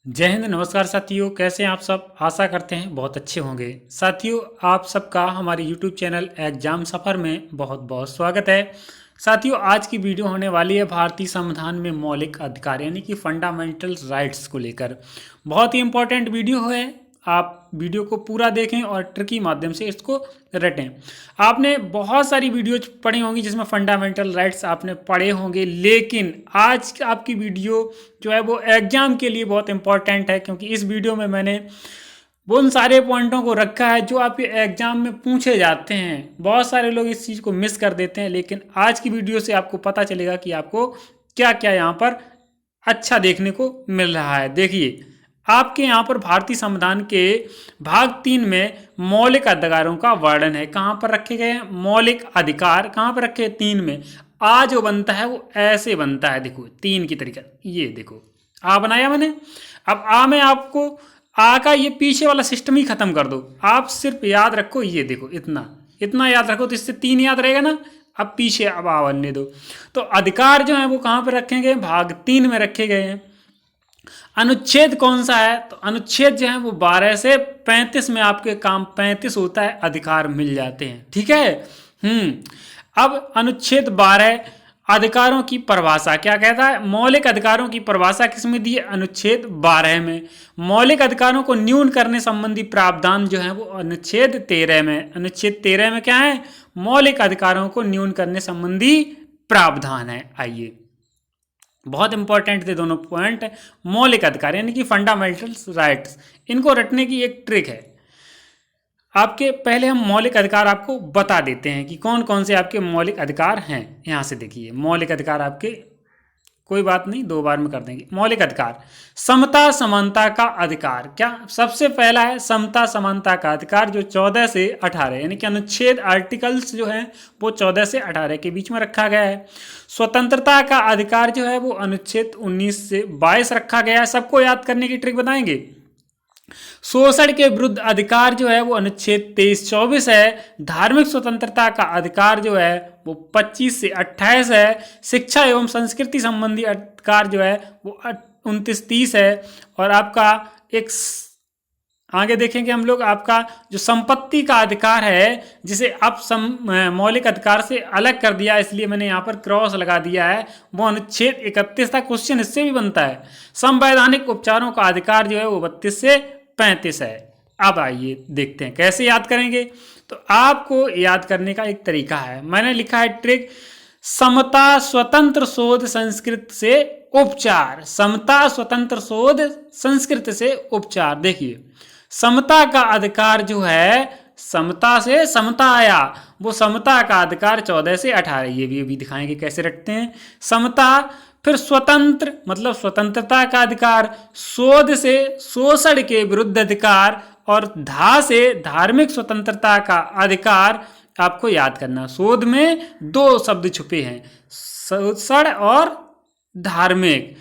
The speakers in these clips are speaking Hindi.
जय हिंद। नमस्कार साथियों, कैसे हैं आप सब। आशा करते हैं बहुत अच्छे होंगे। साथियों, आप सबका हमारे YouTube चैनल एग्जाम सफ़र में बहुत बहुत स्वागत है। साथियों, आज की वीडियो होने वाली है भारतीय संविधान में मौलिक अधिकार यानी कि फंडामेंटल राइट्स को लेकर। बहुत ही इंपॉर्टेंट वीडियो है। आप वीडियो को पूरा देखें और ट्रिकी माध्यम से इसको रटें। आपने बहुत सारी वीडियोज पढ़ी होंगी जिसमें फंडामेंटल राइट्स आपने पढ़े होंगे, लेकिन आज आपकी वीडियो जो है वो एग्जाम के लिए बहुत इंपॉर्टेंट है, क्योंकि इस वीडियो में मैंने वो उन सारे पॉइंटों को रखा है जो आपके एग्जाम में पूछे जाते हैं। बहुत सारे लोग इस चीज़ को मिस कर देते हैं, लेकिन आज की वीडियो से आपको पता चलेगा कि आपको क्या क्या यहाँ पर अच्छा देखने को मिल रहा है। देखिए, आपके यहाँ पर भारतीय संविधान के भाग 3 में मौलिक अधिकारों का वर्णन है। कहाँ पर रखे गए हैं मौलिक अधिकार? कहाँ पर रखे हैं? 3 में। आ जो बनता है वो ऐसे बनता है, देखो 3 की तरीका। ये देखो आ बनाया मैंने। अब आ में आपको आ का ये पीछे वाला सिस्टम ही खत्म कर दो। आप सिर्फ याद रखो, ये देखो इतना इतना याद रखो, तो इससे 3 याद रहेगा ना। अब पीछे अब आ बनने दो। तो अधिकार जो है वो कहाँ पर रखे गए? भाग 3 में रखे गए हैं। अनुच्छेद कौन सा है? तो अनुच्छेद जो है वो 12 से 35 में आपके काम 35 होता है, अधिकार मिल जाते हैं। ठीक है। अब अनुच्छेद 12 अधिकारों की परिभाषा क्या कहता है? मौलिक अधिकारों की परिभाषा किसमें दी है? अनुच्छेद 12 में। मौलिक अधिकारों को न्यून करने संबंधी प्रावधान जो है वो अनुच्छेद 13 में। अनुच्छेद 13 में क्या है? मौलिक अधिकारों को न्यून करने संबंधी प्रावधान है। आइए, बहुत इंपॉर्टेंट थे दोनों पॉइंट। मौलिक अधिकार यानी कि फंडामेंटल राइट्स, इनको रटने की एक ट्रिक है। आपके पहले हम मौलिक अधिकार आपको बता देते हैं कि कौन कौन से आपके मौलिक अधिकार हैं। यहाँ से देखिए, मौलिक अधिकार आपके, कोई बात नहीं 2 बार में कर देंगे। मौलिक अधिकार, समता समानता का अधिकार। क्या सबसे पहला है? समता समानता का अधिकार, जो 14 से 18 यानी कि अनुच्छेद आर्टिकल्स जो है वो 14 से 18 के बीच में रखा गया है। स्वतंत्रता का अधिकार जो है वो अनुच्छेद 19 से 22 रखा गया है। सबको याद करने की ट्रिक बताएंगे। शोषण के विरुद्ध अधिकार जो है वो अनुच्छेद 23-24 है। धार्मिक स्वतंत्रता का अधिकार जो है वो 25 से 28 है। शिक्षा एवं संस्कृति संबंधी अधिकार जो है वो 29-30 है। और आपका एक आगे देखेंगे हम लोग, आपका जो संपत्ति का अधिकार है, जिसे अब मौलिक अधिकार से अलग कर दिया, इसलिए मैंने यहाँ पर क्रॉस लगा दिया है, वो अनुच्छेद 31 था। क्वेश्चन इससे भी बनता है। संवैधानिक उपचारों का अधिकार जो है वो 32 से 35 है। अब आइए देखते हैं कैसे याद करेंगे। तो आपको याद करने का एक तरीका है, मैंने लिखा है ट्रिक। समता स्वतंत्र शोध संस्कृत से उपचार। समता स्वतंत्र शोध संस्कृत से उपचार। देखिए, समता का अधिकार जो है, समता से समता आया, वो समता का अधिकार 14 से 18। ये भी दिखाएंगे कैसे रखते हैं। समता, फिर स्वतंत्र मतलब स्वतंत्रता का अधिकार, शोध से शोषण के विरुद्ध अधिकार, और धा से धार्मिक स्वतंत्रता का अधिकार। आपको याद करना, शोध में 2 शब्द छुपे हैं, शोषण और धार्मिक।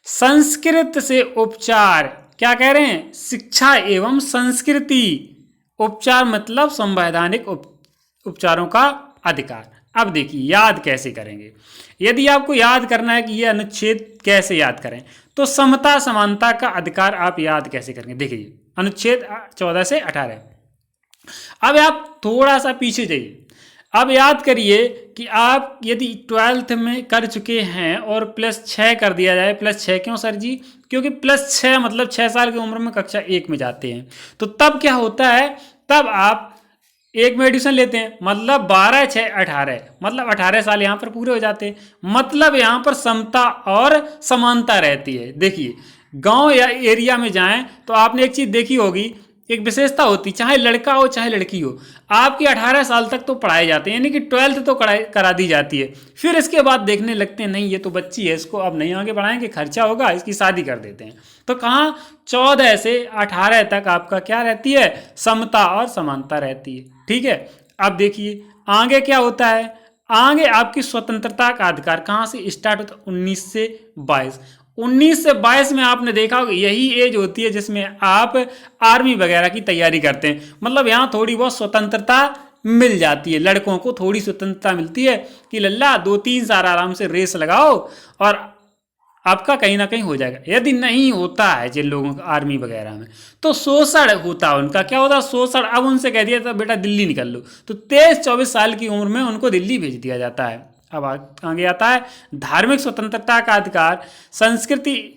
संस्कृत से उपचार, क्या कह रहे हैं? शिक्षा एवं संस्कृति। उपचार मतलब संवैधानिक उपचारों का अधिकार। अब देखिए याद कैसे करेंगे। यदि आपको याद करना है कि यह अनुच्छेद कैसे याद करें, तो समता समानता का अधिकार आप याद कैसे करेंगे? देखिए, अनुच्छेद 14 से 18। अब आप थोड़ा सा पीछे जाइए। अब याद करिए कि आप यदि 12th में कर चुके हैं और +6 कर दिया जाए। +6 क्यों सर जी? क्योंकि +6 मतलब 6 साल की उम्र में कक्षा 1 में जाते हैं। तो तब क्या होता है? तब आप 1 में एडिशन लेते हैं, मतलब 12 6 18, मतलब 18 साल यहाँ पर पूरे हो जाते हैं। मतलब यहाँ पर समता और समानता रहती है। देखिए, गांव या एरिया में जाएं तो आपने एक चीज़ देखी होगी, एक विशेषता होती, चाहे लड़का हो चाहे लड़की हो, आपकी 18 साल तक तो पढ़ाए जाते हैं, यानी कि 12th तो करा दी जाती है। फिर इसके बाद देखने लगते हैं नहीं ये तो बच्ची है, इसको अब नहीं आगे बढ़ाएंगे, खर्चा होगा, इसकी शादी कर देते हैं। तो कहाँ 14 से 18 तक आपका क्या रहती है? समता और समानता रहती है। ठीक है। अब देखिए आगे क्या होता है। आगे आपकी स्वतंत्रता का अधिकार कहाँ से स्टार्ट होता है? 19 से 22। 19 से 22 में आपने देखा होगा यही एज होती है जिसमें आप आर्मी वगैरह की तैयारी करते हैं। मतलब यहाँ थोड़ी बहुत स्वतंत्रता मिल जाती है, लड़कों को थोड़ी स्वतंत्रता मिलती है कि लल्ला 2-3 साल आराम से रेस लगाओ और आपका कहीं ना कहीं हो जाएगा। यदि नहीं होता है जिन लोगों का आर्मी वगैरह में, तो शोषण होता है उनका। क्या होता है? शोषण। अब उनसे कह दिया था बेटा दिल्ली निकल लो, तो 23-24 साल की उम्र में उनको दिल्ली भेज दिया जाता है। अब आगे आता है धार्मिक स्वतंत्रता का अधिकार, संस्कृति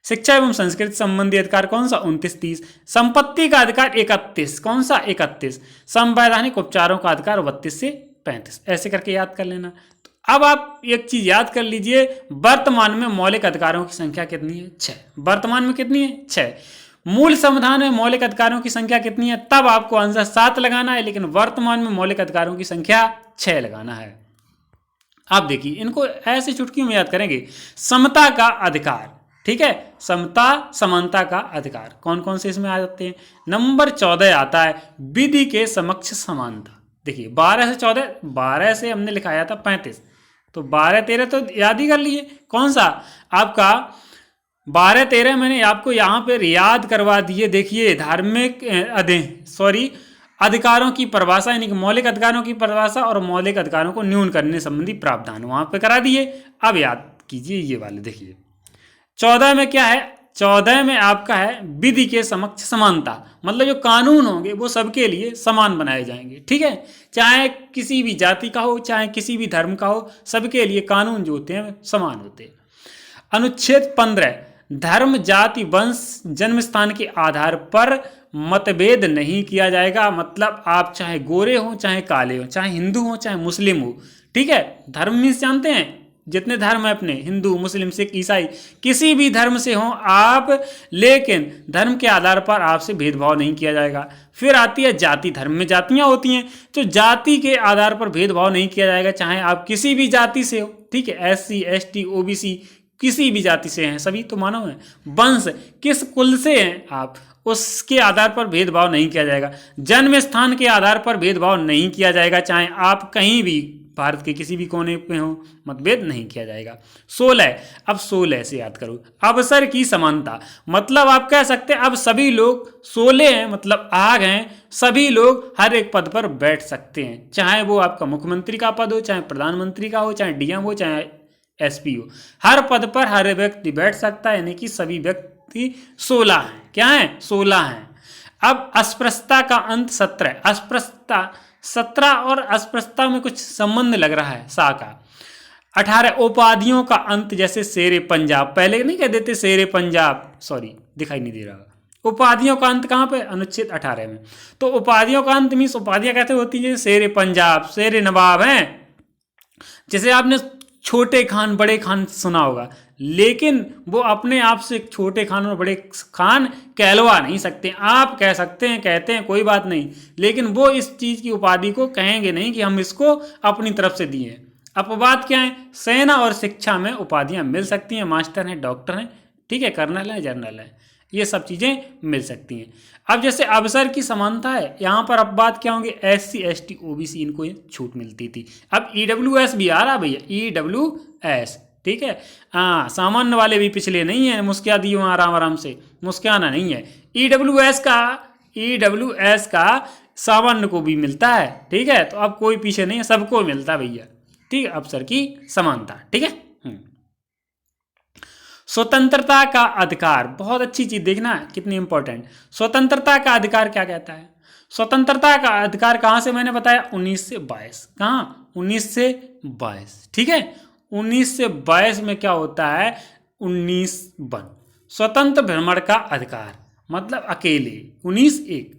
शिक्षा एवं संस्कृति संबंधी अधिकार कौन सा? 29-30। संपत्ति का अधिकार 31। कौन सा? 31। संवैधानिक उपचारों का अधिकार 32 से 35। ऐसे करके याद कर लेना। तो अब आप एक चीज याद कर लीजिए, वर्तमान में मौलिक अधिकारों की संख्या कितनी है? 6। वर्तमान में कितनी है? 6। मूल संविधान में मौलिक अधिकारों की संख्या कितनी है? तब आपको आंसर 7 लगाना है, लेकिन वर्तमान में मौलिक अधिकारों की संख्या 6 लगाना है। आप देखिए, इनको ऐसे चुटकियों में याद करेंगे। समता का अधिकार, ठीक है, समता समानता का अधिकार कौन कौन से इसमें आ जाते हैं? नंबर 14 आता है विधि के समक्ष समानता। देखिए 12 से 14, 12 से हमने लिखाया था 35, तो 12-13 तो याद ही कर लिए। कौन सा आपका 12-13 मैंने आपको यहाँ पे याद करवा दिए। देखिए धार्मिक अधिकारों की परिभाषा, यानी कि मौलिक अधिकारों की परिभाषा और मौलिक अधिकारों को न्यून करने संबंधी प्रावधान वहां पे करा दिए। अब याद कीजिए ये वाले। देखिए 14 में क्या है? 14 में आपका है विधि के समक्ष समानता, मतलब जो कानून होंगे वो सबके लिए समान बनाए जाएंगे, ठीक है, चाहे किसी भी जाति का हो, चाहे किसी भी धर्म का हो, सबके लिए कानून जो होते हैं समान होते हैं। अनुच्छेद 15 धर्म जाति वंश जन्म स्थान के आधार पर मतभेद नहीं किया जाएगा। मतलब आप चाहे गोरे हो, चाहे काले हो, चाहे हिंदू हो, चाहे मुस्लिम हो, ठीक है। धर्म मीन्स जानते हैं जितने धर्म है अपने, हिंदू मुस्लिम सिख ईसाई, किसी भी धर्म से हो आप, लेकिन धर्म के आधार पर आपसे भेदभाव नहीं किया जाएगा। फिर आती है जाति। धर्म में जातियां होती हैं, तो जाति के आधार पर भेदभाव नहीं किया जाएगा, चाहे आप किसी भी जाति से हो, ठीक है, SC ST OBC किसी भी जाति से हैं, सभी तो मानव हैं। वंश, किस कुल से हैं आप, उसके आधार पर भेदभाव नहीं किया जाएगा। जन्म स्थान के आधार पर भेदभाव नहीं किया जाएगा, चाहे आप कहीं भी भारत के किसी भी कोने में हो, मतभेद नहीं किया जाएगा। 16, अब 16 से याद करो, अवसर की समानता, मतलब आप कह सकते हैं अब सभी लोग 16 हैं, मतलब आग हैं, सभी लोग हर एक पद पर बैठ सकते हैं, चाहे वो आपका मुख्यमंत्री का पद हो, चाहे प्रधानमंत्री का हो, चाहे DM हो, चाहे SP हो, हर पद पर हर व्यक्ति बैठ सकता है, यानी कि सभी व्यक्ति 16 हैं। क्या है? 16 हैं। अब अस्पृश्यता का अंत 17। अस्पृश्यता 17 और अस्पृश्यता में कुछ संबंध लग रहा है सा का। 18 उपाधियों का अंत, जैसे शेरे पंजाब, पहले नहीं कह देते शेरे पंजाब, सॉरी दिखाई नहीं दे रहा, उपाधियों का अंत कहाँ पे? अनुच्छेद 18 में। तो उपाधियों का अंत मीन्स उपाधियां कैसे होती है? शेरे पंजाब, शेरे नवाब हैं। जैसे आपने छोटे खान बड़े खान सुना होगा, लेकिन वो अपने आप से छोटे खान और बड़े खान कहलवा नहीं सकते। आप कह सकते हैं, कहते हैं, कोई बात नहीं, लेकिन वो इस चीज की उपाधि को कहेंगे नहीं कि हम इसको अपनी तरफ से दिए। अपवाद क्या है? सेना और शिक्षा में उपाधियां मिल सकती हैं, मास्टर हैं, डॉक्टर हैं, ठीक है, कर्नल है, जनरल है, ये सब चीजें मिल सकती हैं। अब जैसे अवसर की समानता है, यहाँ पर अब बात क्या होंगे? SC ST OBC इनको छूट मिलती थी। अब EWS भी आ रहा भैया, EWS, ठीक है, हाँ, सामान्य वाले भी पिछले नहीं है, मुस्किया दी वहाँ आराम आराम से, मुस्कियाना नहीं है। EWS का सामान्य को भी मिलता है, ठीक है, तो अब कोई पीछे नहीं है, सबको मिलता है भैया, ठीक है, अवसर की समानता, ठीक है। स्वतंत्रता का अधिकार, बहुत अच्छी चीज देखना कितनी इंपॉर्टेंट। स्वतंत्रता का अधिकार क्या कहता है? स्वतंत्रता का अधिकार कहां से मैंने बताया? 19 से 22। कहाँ? 19 से 22, ठीक है। 19 से 22 में क्या होता है? 19(1) स्वतंत्र भ्रमण का अधिकार, मतलब अकेले। 19(1)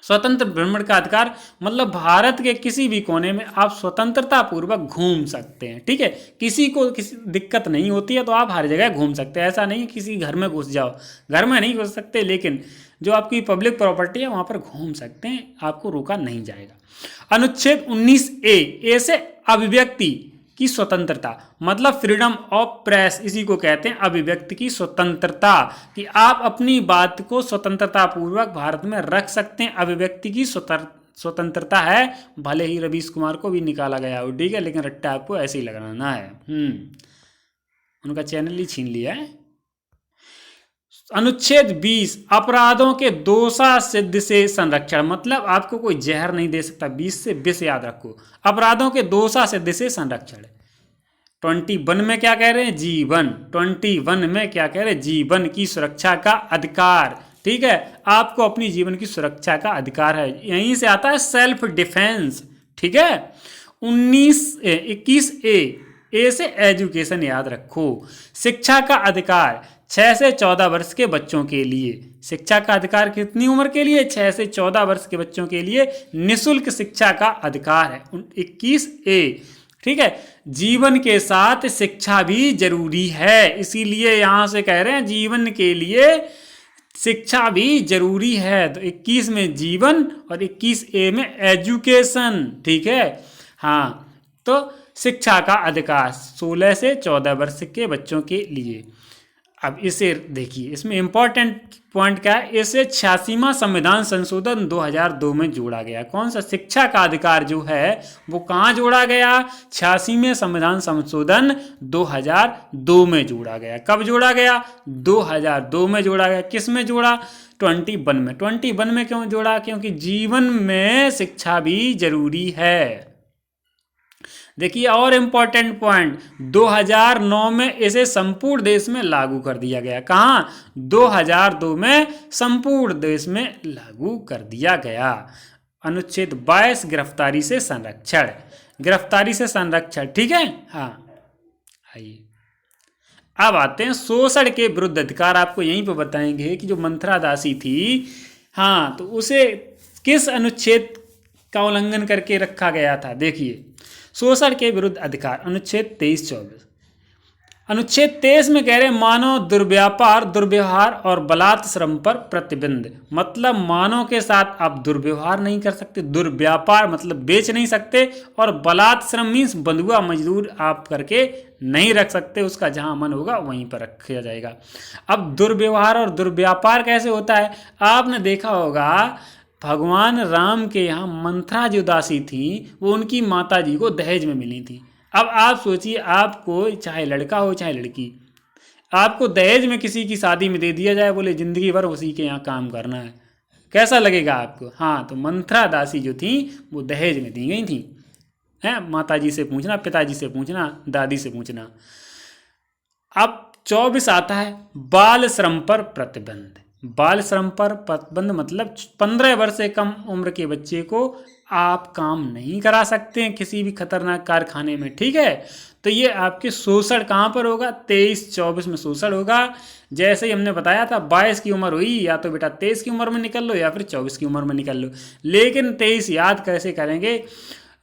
स्वतंत्र भ्रमण का अधिकार, मतलब भारत के किसी भी कोने में आप स्वतंत्रता पूर्वक घूम सकते हैं, ठीक है, किसी को किसी दिक्कत नहीं होती है, तो आप हर जगह घूम सकते हैं। ऐसा नहीं किसी घर में घुस जाओ, घर में नहीं घुस सकते, लेकिन जो आपकी पब्लिक प्रॉपर्टी है वहां पर घूम सकते हैं, आपको रोका नहीं जाएगा। अनुच्छेद 19A से अभिव्यक्ति की स्वतंत्रता, मतलब फ्रीडम ऑफ प्रेस, इसी को कहते हैं अभिव्यक्ति की स्वतंत्रता, कि आप अपनी बात को स्वतंत्रता पूर्वक भारत में रख सकते हैं। अभिव्यक्ति की स्वतंत्रता है, भले ही रवीश कुमार को भी निकाला गया हो, ठीक है, लेकिन रट्टा आपको ऐसे ही लगाना है। उनका चैनल ही छीन लिया है। अनुच्छेद 20 अपराधों के दोषासिद्ध से संरक्षण, मतलब आपको कोई जहर नहीं दे सकता। 20 से 20 याद रखो, अपराधों के दोषासिद्ध से संरक्षण। 21 में क्या कह रहे हैं? जीवन। 21 में क्या कह रहे हैं? जीवन की सुरक्षा का अधिकार। ठीक है, आपको अपनी जीवन की सुरक्षा का अधिकार है। यहीं से आता है सेल्फ डिफेंस। ठीक है, 21 ए से एजुकेशन याद रखो। शिक्षा का अधिकार 6 से 14 वर्ष के बच्चों के लिए। शिक्षा का अधिकार कितनी उम्र के लिए? 6 से 14 वर्ष के बच्चों के लिए निःशुल्क शिक्षा का अधिकार है। 21 ए। ठीक है, जीवन के साथ शिक्षा भी जरूरी है, इसीलिए यहां से कह रहे हैं जीवन के लिए शिक्षा भी जरूरी है। तो 21 में जीवन और 21 ए में एजुकेशन। ठीक है, हाँ, तो शिक्षा का अधिकार 16 से 14 वर्ष के बच्चों के लिए। अब इसे देखिए, इसमें इंपॉर्टेंट पॉइंट क्या है? इसे 86वां संविधान संशोधन 2002 में जोड़ा गया। कौन सा? शिक्षा का अधिकार जो है वो कहाँ जोड़ा गया? 86वें संविधान संशोधन 2002 में जोड़ा गया। कब जोड़ा गया? 2002 में जोड़ा गया। किस में जोड़ा? 21 में। 21 में क्यों जोड़ा? क्योंकि जीवन में शिक्षा भी जरूरी है। देखिए और इम्पोर्टेंट पॉइंट, 2009 में इसे संपूर्ण देश में लागू कर दिया गया। कहाँ? 2002 में संपूर्ण देश में लागू कर दिया गया। अनुच्छेद 22 गिरफ्तारी से संरक्षण। गिरफ्तारी से संरक्षण। ठीक है, हाँ, आइए अब आते हैं शोषण के विरुद्ध अधिकार। आपको यहीं पे बताएंगे कि जो मंथरा दासी थी, हाँ, तो उसे किस अनुच्छेद का उल्लंघन करके रखा गया था? देखिए, शोषण के विरुद्ध अधिकार, अनुच्छेद 23-24। अनुच्छेद 23 में कह रहे हैं मानव दुर्व्यापार, दुर्व्यवहार और बलात् श्रम पर प्रतिबंध। मतलब मानव के साथ आप दुर्व्यवहार नहीं कर सकते, दुर्व्यापार मतलब बेच नहीं सकते, और बलात् श्रम मीन्स बंधुआ मजदूर आप करके नहीं रख सकते। उसका जहां मन होगा वहीं पर रखा जाएगा। अब दुर्व्यवहार और दुर्व्यापार कैसे होता है? आपने देखा होगा भगवान राम के यहाँ मंथरा जो दासी थी वो उनकी माता जी को दहेज में मिली थी। अब आप सोचिए, आपको चाहे लड़का हो चाहे लड़की, आपको दहेज में किसी की शादी में दे दिया जाए, बोले जिंदगी भर उसी के यहाँ काम करना है, कैसा लगेगा आपको? हाँ, तो मंथरा दासी जो थी वो दहेज में दी गई थी। हैं, माता जी से पूछना, पिताजी से पूछना, दादी से पूछना। अब 24 आता है बाल श्रम पर प्रतिबंध। बाल श्रम पर प्रतिबंध मतलब 15 वर्ष से कम उम्र के बच्चे को आप काम नहीं करा सकते हैं किसी भी खतरनाक कारखाने में। ठीक है, तो ये आपके शोषण कहाँ पर होगा? 23-24 में शोषण होगा। जैसे ही हमने बताया था 22 की उम्र हुई, या तो बेटा 23 की उम्र में निकल लो या फिर 24 की उम्र में निकल लो, लेकिन 23 याद कैसे करेंगे?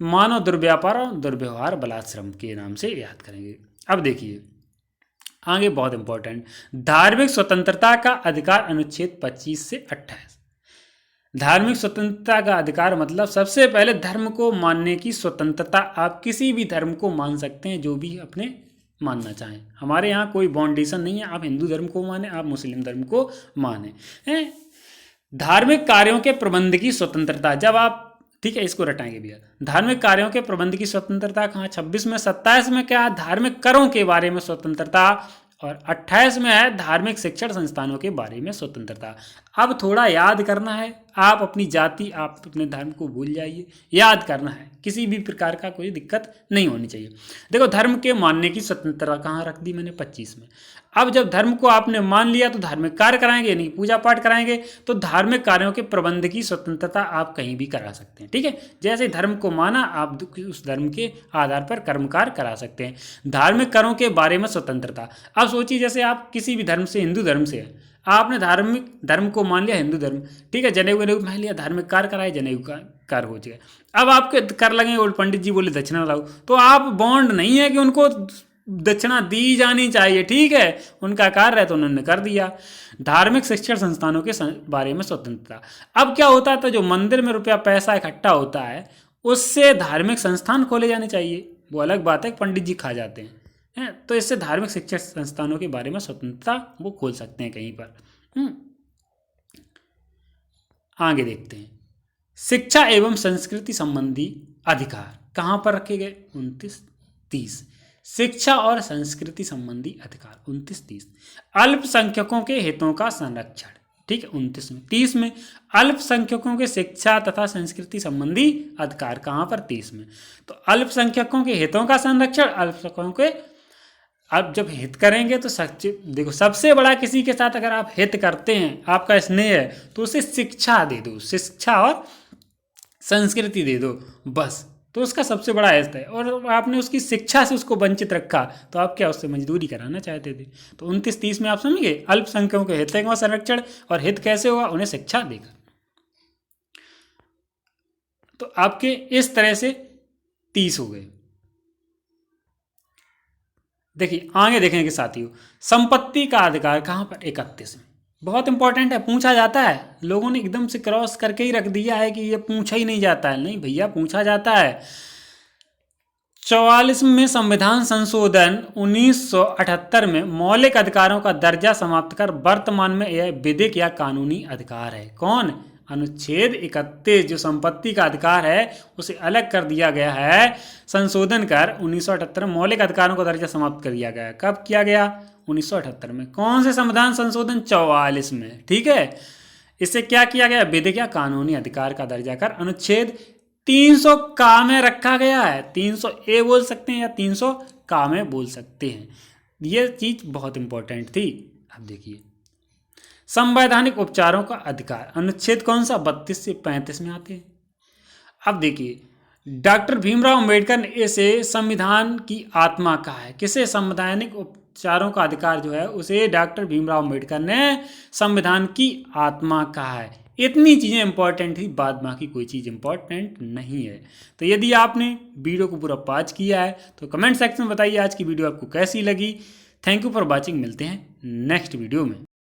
मानव दुर्व्यापार और दुर्व्यवहार बलात् श्रम के नाम से याद करेंगे। अब देखिए आगे, बहुत इंपॉर्टेंट, धार्मिक स्वतंत्रता का अधिकार, अनुच्छेद 25 से 28। धार्मिक स्वतंत्रता का अधिकार मतलब सबसे पहले धर्म को मानने की स्वतंत्रता। आप किसी भी धर्म को मान सकते हैं, जो भी अपने मानना चाहें। हमारे यहाँ कोई बाउंडेशन नहीं है, आप हिंदू धर्म को माने, आप मुस्लिम धर्म को माने। धार्मिक कार्यों के प्रबंध की स्वतंत्रता, जब आप, ठीक है, इसको रटाएंगे भैया। धार्मिक कार्यों के प्रबंध की स्वतंत्रता कहाँ? 26 में। 27 में क्या है? धार्मिक करों के बारे में स्वतंत्रता, और 28 में है धार्मिक शिक्षण संस्थानों के बारे में स्वतंत्रता। अब थोड़ा याद करना है, आप अपनी जाति, आप अपने धर्म को भूल जाइए, याद करना है, किसी भी प्रकार का कोई दिक्कत नहीं होनी चाहिए। देखो, धर्म के मानने की स्वतंत्रता कहाँ रख दी मैंने? 25 में। अब जब धर्म को आपने मान लिया तो धार्मिक कार्य कराएंगे, यानी पूजा पाठ कराएंगे, तो धार्मिक कार्यों के प्रबंध की स्वतंत्रता आप कहीं भी करा सकते हैं। ठीक है, जैसे धर्म को माना, आप उस धर्म के आधार पर कर्मकार करा सकते हैं। धार्मिक करों के बारे में स्वतंत्रता। अब सोचिए, जैसे आप किसी भी धर्म से, हिंदू धर्म से है, आपने धार्मिक धर्म को मान लिया, हिंदू धर्म, ठीक है, जनेऊ वनेऊ मान लिया, धार्मिक कार्य कराए, जनेऊ का कार्य हो जाएगा। अब आपके कर लगे और पंडित जी बोले दक्षिणा लाओ, तो आप बॉन्ड नहीं है कि उनको दक्षिणा दी जानी चाहिए। ठीक है, उनका कार्य है तो उन्होंने कर दिया। धार्मिक शिक्षण संस्थानों के बारे में स्वतंत्रता। अब क्या होता है, तो जो मंदिर में रुपया पैसा इकट्ठा होता है उससे धार्मिक संस्थान खोले जाने चाहिए, वो अलग बात है, पंडित जी खा जाते हैं। तो इससे धार्मिक शिक्षण संस्थानों के बारे में स्वतंत्रता वो खोल सकते हैं कहीं पर। आगे देखते हैं, शिक्षा एवं संस्कृति संबंधी अधिकार कहाँ पर रखे गए? 29-30। शिक्षा और संस्कृति संबंधी अधिकार 29-30। अल्पसंख्यकों के हितों का संरक्षण, ठीक है, 29 में। 30 में अल्पसंख्यकों के शिक्षा तथा संस्कृति संबंधी अधिकार कहाँ पर? 30 में। तो अल्पसंख्यकों के हितों का संरक्षण, अल्पसंख्यकों के आप जब हित करेंगे तो सच्चे, देखो सबसे बड़ा किसी के साथ अगर आप हित करते हैं, आपका स्नेह है, तो उसे शिक्षा दे दो, शिक्षा और संस्कृति दे दो बस, तो उसका सबसे बड़ा हित है। और आपने उसकी शिक्षा से उसको वंचित रखा, तो आप क्या उससे मजदूरी कराना चाहते थे। तो 29-30 में आप समझिए, अल्पसंख्यकों के हितों का संरक्षण, और हित कैसे होगा, उन्हें शिक्षा देगा। तो आपके इस तरह से 30 हो गए। देखिए आगे देखेंगे साथियों, संपत्ति का अधिकार कहाँ पर, 31 में। बहुत इंपॉर्टेंट है, पूछा जाता है। लोगों ने एकदम से क्रॉस करके ही रख दिया है कि ये पूछा ही नहीं जाता है। नहीं भैया, पूछा जाता है। 44 में संविधान संशोधन 1978 में मौलिक अधिकारों का दर्जा समाप्त कर वर्तमान में यह विधिक या कानूनी अधिकार है। कौन? अनुच्छेद 31 जो संपत्ति का अधिकार है उसे अलग कर दिया गया है, संशोधन कर 1978 में मौलिक अधिकारों का दर्जा समाप्त कर दिया गया। कब किया गया? 1978 में। कौन से संविधान संशोधन? 44 में। ठीक है, इससे क्या किया गया? विधिक या कानूनी अधिकार का दर्जा कर अनुच्छेद 300 का में रखा गया है। 300 ए बोल सकते हैं या 300 का में बोल सकते हैं। ये चीज बहुत इंपॉर्टेंट थी। अब देखिए, संवैधानिक उपचारों का अधिकार अनुच्छेद कौन सा? 32 से 35 में आते हैं। अब देखिए, डॉक्टर भीमराव अंबेडकर ने इसे संविधान की आत्मा कहा है। किसे? संवैधानिक उपचारों का अधिकार जो है उसे डॉक्टर भीमराव अंबेडकर ने संविधान की आत्मा कहा है। इतनी चीज़ें इंपॉर्टेंट थी, बाद बाकी कोई चीज़ इंपॉर्टेंट नहीं है। तो यदि आपने वीडियो को पूरा वॉच किया है तो कमेंट सेक्शन में बताइए आज की वीडियो आपको कैसी लगी। Thank you for watching. मिलते हैं नेक्स्ट वीडियो में।